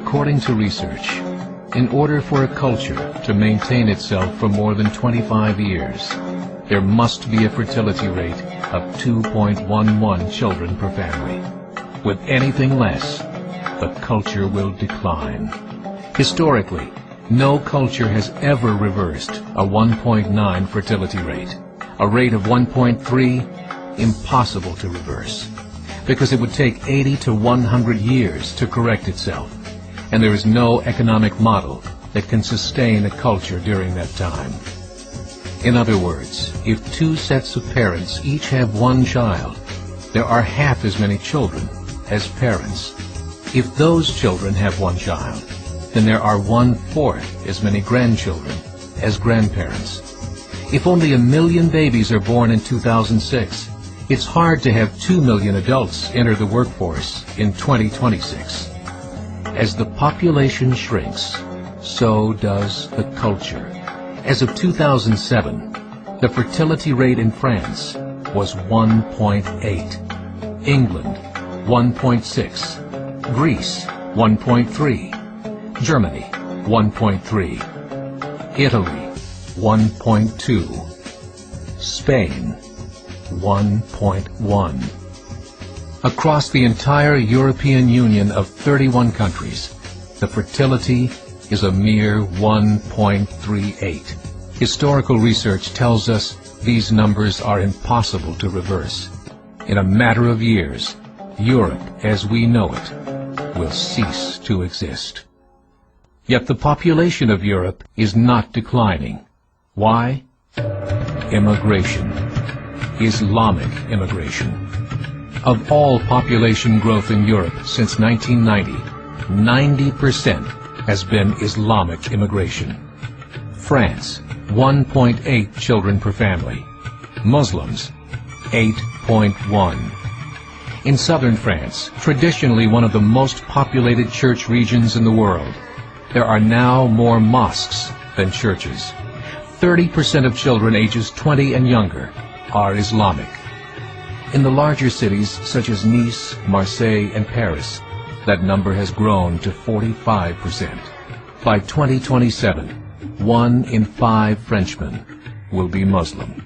According to research, in order for a culture to maintain itself for more than 25 years, there must be a fertility rate of 2.11 children per family. With anything less, the culture will decline. Historically, no culture has ever reversed a 1.9 fertility rate. A rate of 1.3, impossible to reverse, because it would take 80 to 100 years to correct itself, and there is no economic model that can sustain a culture during that time. In other words, if two sets of parents each have one child, there are half as many children as parents. If those children have one child, then there are 1/4 as many grandchildren as grandparents. If only 1 million babies are born in 2006, it's hard to have 2 million adults enter the workforce in 2026. As the population shrinks, so does the culture. As of 2007, the fertility rate in France was 1.8, England 1.6, Greece 1.3, Germany 1.3, Italy 1.2, Spain 1.1. Across the entire European Union of 31 countries, the fertility is a mere 1.38. Historical research tells us these numbers are impossible to reverse. In a matter of years, Europe as we know it will cease to exist. Yet the population of Europe is not declining. Why? Immigration. Islamic immigration. Of all population growth in Europe since 1990, 90% has been Islamic immigration. France, 1.8 children per family. Muslims, 8.1. In southern France, traditionally one of the most populated church regions in the world, there are now more mosques than churches. 30% of children ages 20 and younger are Islamic. In the larger cities such as Nice, Marseille, and Paris, that number has grown to 45%. By 2027, 1 in 5 Frenchmen will be Muslim.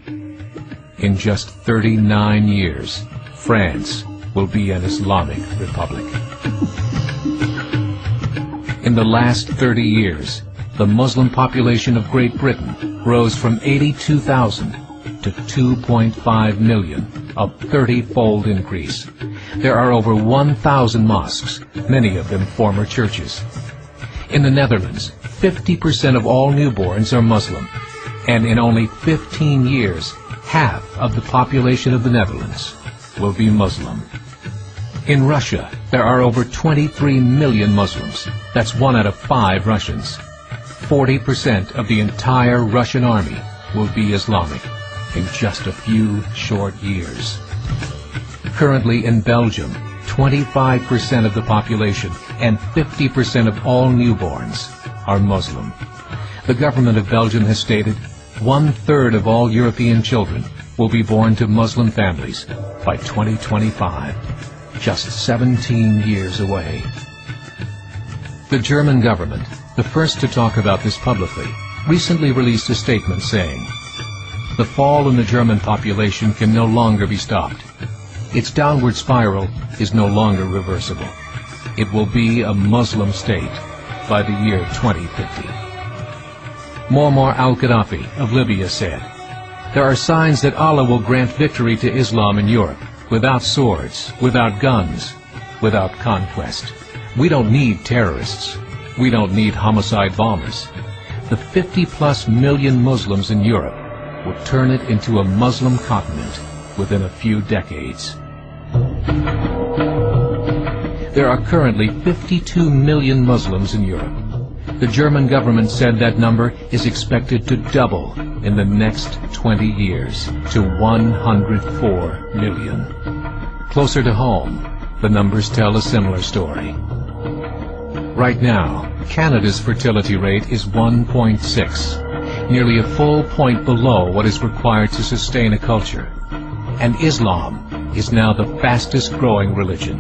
In just 39 years, France will be an Islamic republic. In the last 30 years, the Muslim population of Great Britain rose from 82,000 to 2.5 million, a 30-fold increase. There are over 1,000 mosques, many of them former churches. In the Netherlands, 50% of all newborns are Muslim, and in only 15 years, half of the population of the Netherlands will be Muslim. In Russia, there are over 23 million Muslims. That's 1 out of 5 Russians. 40% of the entire Russian army will be Islamic in just a few short years. Currently in Belgium, 25% of the population and 50% of all newborns are Muslim. The government of Belgium has stated 1/3 of all European children will be born to Muslim families by 2025, just 17 years away. The German government, the first to talk about this publicly, recently released a statement saying, "The fall in the German population can no longer be stopped. Its downward spiral is no longer reversible. It will be a Muslim state by the year 2050. Muammar al-Gaddafi of Libya said, "There are signs that Allah will grant victory to Islam in Europe, without swords, without guns, without conquest. We don't need terrorists. We don't need homicide bombers. The 50+ million Muslims in Europe would turn it into a Muslim continent within a few decades." There are currently 52 million Muslims in Europe. The German government said that number is expected to double in the next 20 years to 104 million. Closer to home, the numbers tell a similar story. Right now, Canada's fertility rate is 1.6, nearly a full point below what is required to sustain a culture. And Islam is now the fastest growing religion.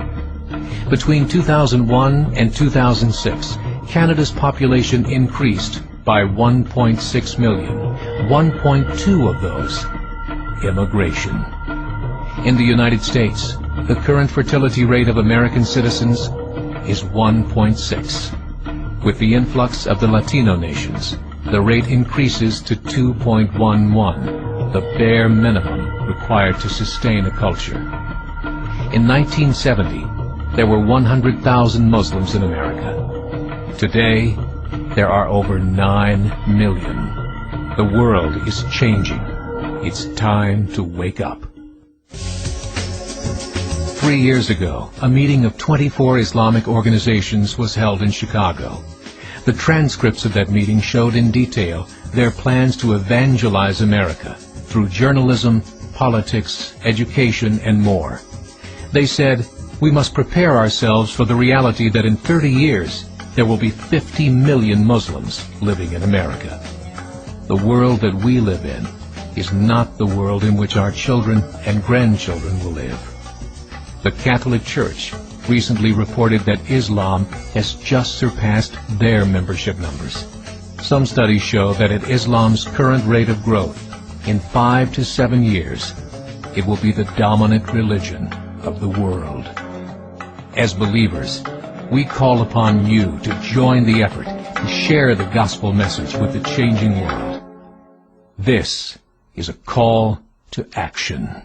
Between 2001 and 2006, Canada's population increased by 1.6 million, 1.2 of those immigration. In the United States, the current fertility rate of American citizens is 1.6. With the influx of the Latino nations, the rate increases to 2.11, the bare minimum required to sustain a culture. In 1970, there were 100,000 Muslims in America. Today, there are over 9 million. The world is changing. It's time to wake up. 3 years ago, a meeting of 24 Islamic organizations was held in Chicago. The transcripts of that meeting showed in detail their plans to evangelize America through journalism, politics, education, and more. They said, we must prepare ourselves for the reality that in 30 years, there will be 50 million Muslims living in America. The world that we live in is not the world in which our children and grandchildren will live. The Catholic Church recently reported that Islam has just surpassed their membership numbers. Some studies show that at Islam's current rate of growth, in 5 to 7 years, it will be the dominant religion of the world. As believers, we call upon you to join the effort to share the gospel message with the changing world. This is a call to action.